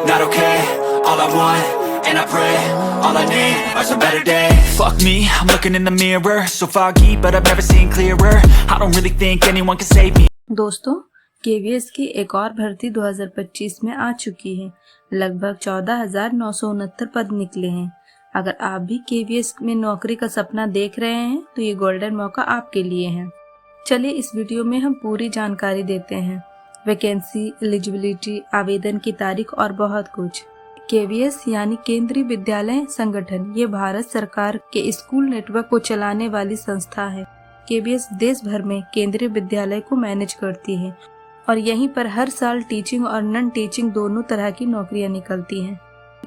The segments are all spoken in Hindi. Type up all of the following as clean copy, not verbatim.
not okay. All I want, and I pray, all I need are some better days. Fuck me, I'm looking in the mirror, so foggy, but I've never seen clearer. I don't really think anyone can save me. दोस्तों, केवीएस की एक और भर्ती 2025 में आ चुकी है। लगभग 14,969 पद निकले हैं। अगर आप भी केवीएस में नौकरी का सपना देख रहे हैं तो ये गोल्डन मौका आपके लिए है। चलिए इस वीडियो में हम पूरी जानकारी देते हैं। वैकेंसी, एलिजिबिलिटी, आवेदन की तारीख और बहुत कुछ। केवीएस यानी केंद्रीय विद्यालय संगठन, ये भारत सरकार के स्कूल नेटवर्क को चलाने वाली संस्था है। केवीएस देश भर में केंद्रीय विद्यालय को मैनेज करती है और यहीं पर हर साल टीचिंग और नॉन टीचिंग दोनों तरह की नौकरियां निकलती हैं।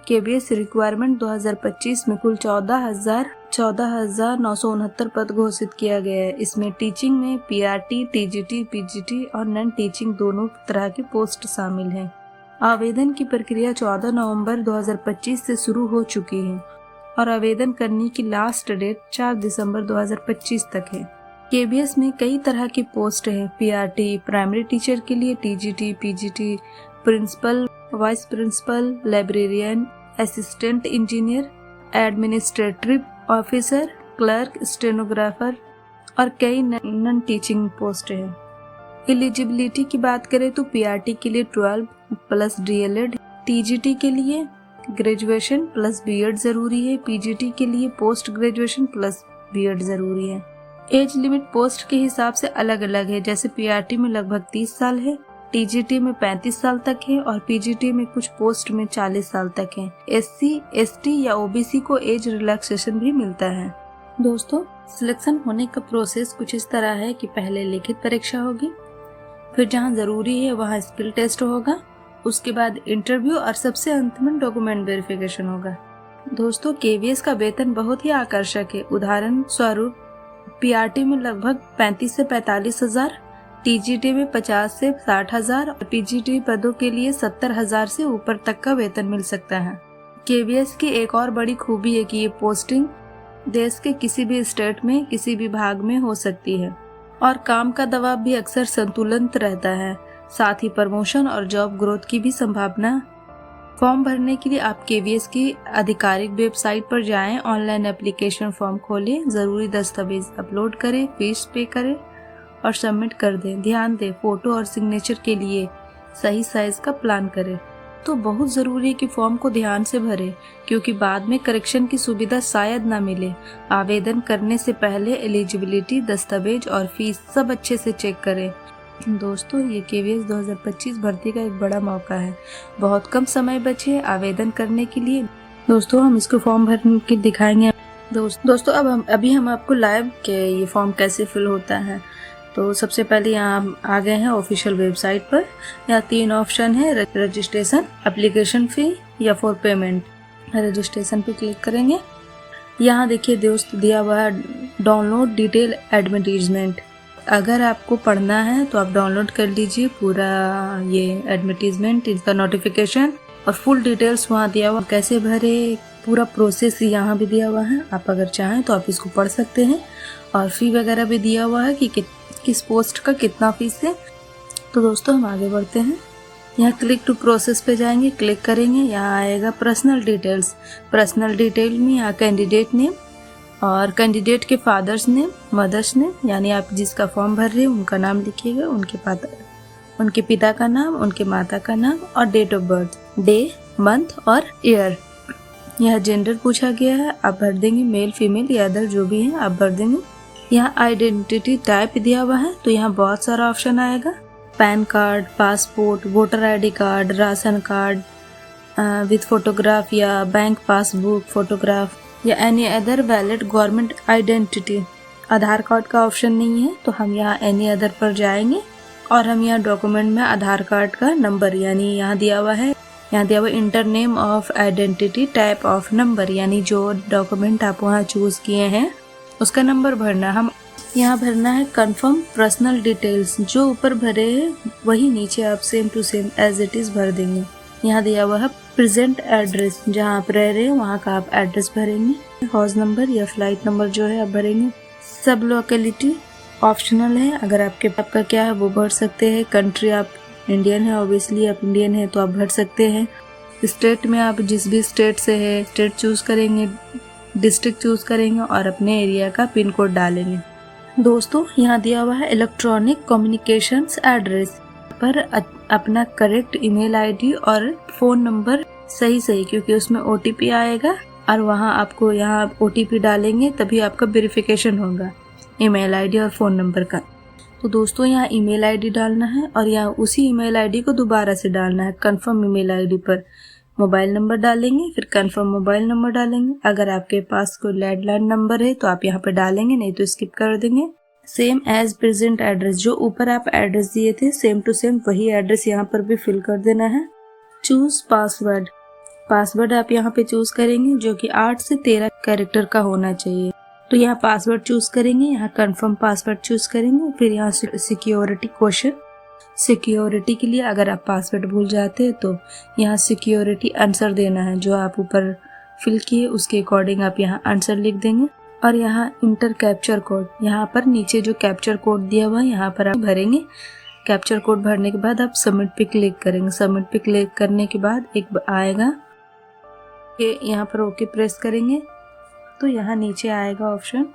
केवीएस रिक्वायरमेंट 2025 में कुल 14,969 पद घोषित किया गया है। इसमें टीचिंग में पीआरटी, टीजीटी, पीजीटी और नॉन टीचिंग दोनों तरह के पोस्ट शामिल हैं। आवेदन की प्रक्रिया 14 नवंबर 2025 से शुरू हो चुकी है और आवेदन करने की लास्ट डेट 4 दिसंबर 2025 तक है। केवीएस में कई तरह की पोस्ट है। पीआरटी प्राइमरी टीचर के लिए, TGT, PGT, principal, vice principal, librarian, assistant engineer, administrative officer, clerk, stenographer और कई नॉन टीचिंग पोस्ट है। एलिजिबिलिटी की बात करें तो पीआरटी के लिए 12 प्लस डीएलएड, टीजीटी के लिए ग्रेजुएशन प्लस बीएड जरूरी है, पीजीटी के लिए पोस्ट ग्रेजुएशन प्लस बीएड जरूरी है। एज लिमिट पोस्ट के हिसाब से अलग अलग है, जैसे पीआरटी में लगभग 30 साल है, टीजीटी में 35 साल तक है और पीजीटी में कुछ पोस्ट में 40 साल तक है। एससी, एसटी या ओबीसी को एज रिलैक्सेशन भी मिलता है। दोस्तों, सिलेक्शन होने का प्रोसेस कुछ इस तरह है कि पहले लिखित परीक्षा होगी, फिर जहाँ जरूरी है वहाँ स्किल टेस्ट होगा, उसके बाद इंटरव्यू और सबसे अंत में डॉक्यूमेंट वेरिफिकेशन होगा। दोस्तों, केवीएस का वेतन बहुत ही आकर्षक है। उदाहरण स्वरूप पीआरटी में लगभग 35 से 45 हजार, टीजीटी में 50 से 60 हजार और पीजीटी पदों के लिए 70 हजार से ऊपर तक का वेतन मिल सकता है। केवीएस की एक और बड़ी खूबी है कि ये पोस्टिंग देश के किसी भी स्टेट में किसी भी भाग में हो सकती है और काम का दबाव भी अक्सर संतुलित रहता है। साथ ही प्रमोशन और जॉब ग्रोथ की भी संभावना। फॉर्म भरने के लिए आप केवीएस की आधिकारिक वेबसाइट पर जाएं, ऑनलाइन एप्लीकेशन फॉर्म खोलें, जरूरी दस्तावेज अपलोड करें, फीस पे करें और सबमिट कर दें। ध्यान दें, फोटो और सिग्नेचर के लिए सही साइज का प्लान करें। तो बहुत ज़रूरी है कि फॉर्म को ध्यान से भरें क्योंकि बाद में करेक्शन की सुविधा शायद ना मिले। आवेदन करने से पहले एलिजिबिलिटी, दस्तावेज और फीस सब अच्छे से चेक करें। दोस्तों, ये केवीएस 2025 भर्ती का एक बड़ा मौका है। बहुत कम समय बचे है आवेदन करने के लिए। दोस्तों, हम इसको फॉर्म भर के दिखाएंगे। दोस्तों, अभी हम आपको लाइव के ये फॉर्म कैसे फिल होता है। तो सबसे पहले यहाँ हम आ गए हैं ऑफिशियल वेबसाइट पर। यहाँ 3 ऑप्शन है, रजिस्ट्रेशन, एप्लीकेशन फी या फॉर पेमेंट। रजिस्ट्रेशन पे क्लिक करेंगे। यहाँ देखिए दोस्त दिया हुआ है डाउनलोड डिटेल एडवर्टीजमेंट। अगर आपको पढ़ना है तो आप डाउनलोड कर लीजिए पूरा ये एडवर्टीजमेंट, इसका नोटिफिकेशन और फुल डिटेल्स वहाँ दिया हुआ, कैसे भरे पूरा प्रोसेस यहाँ भी दिया हुआ है। आप अगर चाहें तो आप इसको पढ़ सकते हैं और फी वगैरह भी दिया हुआ है कि किस पोस्ट का कितना फीस है। तो दोस्तों, हम आगे बढ़ते हैं। यहाँ क्लिक टू प्रोसेस पे जाएंगे, क्लिक करेंगे। यहाँ आएगा पर्सनल डिटेल्स। पर्सनल डिटेल में यहाँ कैंडिडेट नेम और कैंडिडेट के फादर्स नेम, मदर्स नेम, यानी आप जिसका फॉर्म भर रहे हैं उनका नाम लिखिएगा, उनके पिता का नाम, उनके माता का नाम और date of birth, day, month और ईयर। यह जेंडर पूछा गया है, आप भर देंगे मेल, फीमेल या अदर जो भी है आप भर देंगे। यहाँ आइडेंटिटी टाइप दिया हुआ है, तो यहाँ बहुत सारा ऑप्शन आएगा। PAN card, passport, voter ID card, ration card with photograph या बैंक पासबुक फोटोग्राफ या any other valid government identity. Aadhaar card का ऑप्शन नहीं है, तो हम यहाँ एनी अदर पर जाएंगे और हम यहाँ डॉक्यूमेंट में आधार कार्ड का नंबर, यानी यहाँ दिया हुआ inter name of identity type of number, यानी जो डॉक्यूमेंट आप वहाँ चूज किए हैं उसका नंबर भरना। हम यहाँ भरना है कंफर्म पर्सनल डिटेल्स, जो ऊपर भरे हैं वही नीचे आप same to same as it is भर देंगे। यहाँ दिया हुआ है प्रेजेंट एड्रेस, जहाँ आप रह रहे हैं वहाँ का आप एड्रेस भरेंगे। हाउस नंबर या फ्लाइट नंबर जो है आप भरेंगे। सब लोकेलिटी ऑप्शनल है, अगर आपका क्या है वो भर सकते हैं। कंट्री आप इंडियन है, ऑब्वियसली आप इंडियन है तो आप भर सकते हैं। स्टेट में आप जिस भी स्टेट से है स्टेट चूज़ करेंगे, डिस्ट्रिक्ट चूज़ करेंगे और अपने एरिया का पिन कोड डालेंगे। दोस्तों यहाँ दिया हुआ है इलेक्ट्रॉनिक कम्युनिकेशंस एड्रेस पर अपना करेक्ट ईमेल आईडी और फ़ोन नंबर सही क्योंकि उसमें OTP आएगा और वहाँ आपको यहाँ OTP डालेंगे तभी आपका वेरिफिकेशन होगा ईमेल आईडी और फ़ोन नंबर का। तो दोस्तों यहाँ ईमेल आईडी डालना है और यहाँ उसी ईमेल आईडी को दोबारा से डालना है। कंफर्म ईमेल आईडी पर मोबाइल नंबर डालेंगे, फिर कंफर्म मोबाइल नंबर डालेंगे। अगर आपके पास कोई लैंडलाइन नंबर है तो आप यहाँ पे डालेंगे, नहीं तो स्किप कर देंगे। सेम एज प्रेजेंट एड्रेस, जो ऊपर आप एड्रेस दिए थे सेम टू सेम वही एड्रेस यहाँ पर भी फिल कर देना है। चूज पासवर्ड, पासवर्ड आप यहाँ पे चूज करेंगे जो कि 8 से 13 कैरेक्टर का होना चाहिए। तो यहाँ पासवर्ड चूज करेंगे, यहाँ कंफर्म पासवर्ड चूज करेंगे। फिर यहाँ सिक्योरिटी क्वेश्चन, सिक्योरिटी के लिए अगर आप पासवर्ड भूल जाते हैं तो यहाँ सिक्योरिटी आंसर देना है, जो आप ऊपर फिल किए उसके अकॉर्डिंग आप यहाँ आंसर लिख देंगे। और यहाँ इंटर कैप्चर कोड, यहाँ पर नीचे जो कैप्चर कोड दिया हुआ है यहाँ पर आप भरेंगे। कैप्चर कोड भरने के बाद आप सबमिट पे क्लिक करेंगे। सबमिट पे क्लिक करने के बाद एक आएगा कि यहाँ पर ओके प्रेस करेंगे तो यहाँ नीचे आएगा ऑप्शन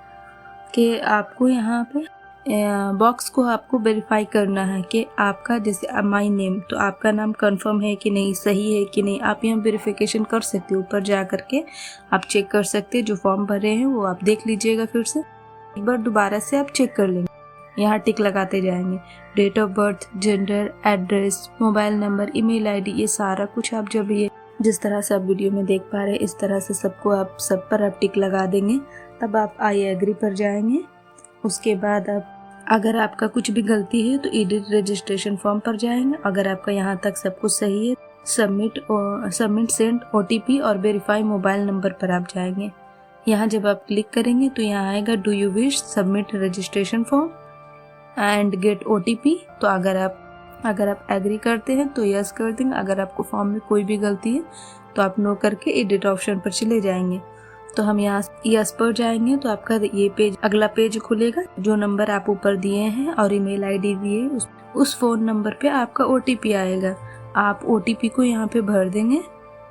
कि आपको यहाँ पे बॉक्स को आपको वेरीफाई करना है कि आपका जैसे माय नेम, तो आपका नाम कंफर्म है कि नहीं, सही है कि नहीं। आप यहाँ वेरिफिकेशन कर सकते हो, ऊपर जा करके आप चेक कर सकते हैं। जो फॉर्म भरे हैं वो आप देख लीजिएगा, फिर से एक बार दोबारा से आप चेक कर लेंगे। यहाँ टिक लगाते जाएंगे। Date of birth, gender, address, mobile number, email ID, ये सारा कुछ आप जब ये जिस तरह से आप वीडियो में देख पा रहे हैं इस तरह से सबको आप सब पर आप टिक लगा देंगे। तब आप आई एग्री पर जाएंगे। उसके बाद आप अगर आपका कुछ भी गलती है तो एडिट रजिस्ट्रेशन फॉर्म पर जाएंगे। अगर आपका यहाँ तक सब कुछ सही है सबमिट सेंड OTP और वेरीफाई मोबाइल नंबर पर आप जाएंगे। यहाँ जब आप क्लिक करेंगे तो यहाँ आएगा do you wish submit registration form and get OTP। तो अगर आप एग्री करते हैं तो यस कर देंगे। अगर आपको फॉर्म में कोई भी गलती है तो आप नो करके एडिट ऑप्शन पर चले जाएंगे। तो हम यहाँ यस पर जाएंगे तो आपका ये पेज, अगला पेज खुलेगा। जो नंबर आप ऊपर दिए हैं और ईमेल आईडी दिए उस फोन नंबर पे आपका OTP आएगा। आप OTP को यहाँ पे भर देंगे।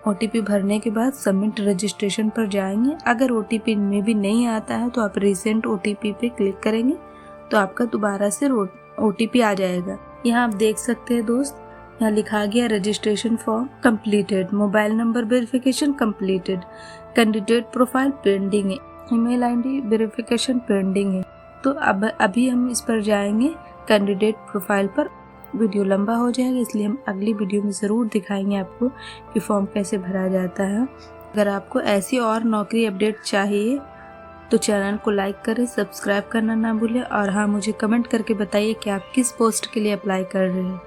OTP भरने के बाद सबमिट रजिस्ट्रेशन पर जाएंगे। अगर OTP में भी नहीं आता है तो आप रिसेंट OTP पे क्लिक करेंगे तो आपका दोबारा से OTP आ जाएगा। यहाँ आप देख सकते हैं दोस्त, यहाँ लिखा गया registration form completed, mobile number verification completed, candidate profile pending है, ईमेल आईडी वेरिफिकेशन पेंडिंग है। तो अब अभी हम इस पर जाएंगे कैंडिडेट प्रोफाइल पर। वीडियो लंबा हो जाएगा इसलिए हम अगली वीडियो में ज़रूर दिखाएंगे आपको कि फॉर्म कैसे भरा जाता है। अगर आपको ऐसी और नौकरी अपडेट चाहिए तो चैनल को लाइक करें, सब्सक्राइब करना ना भूलें और हाँ मुझे कमेंट करके बताइए कि आप किस पोस्ट के लिए अप्लाई कर रहे हैं।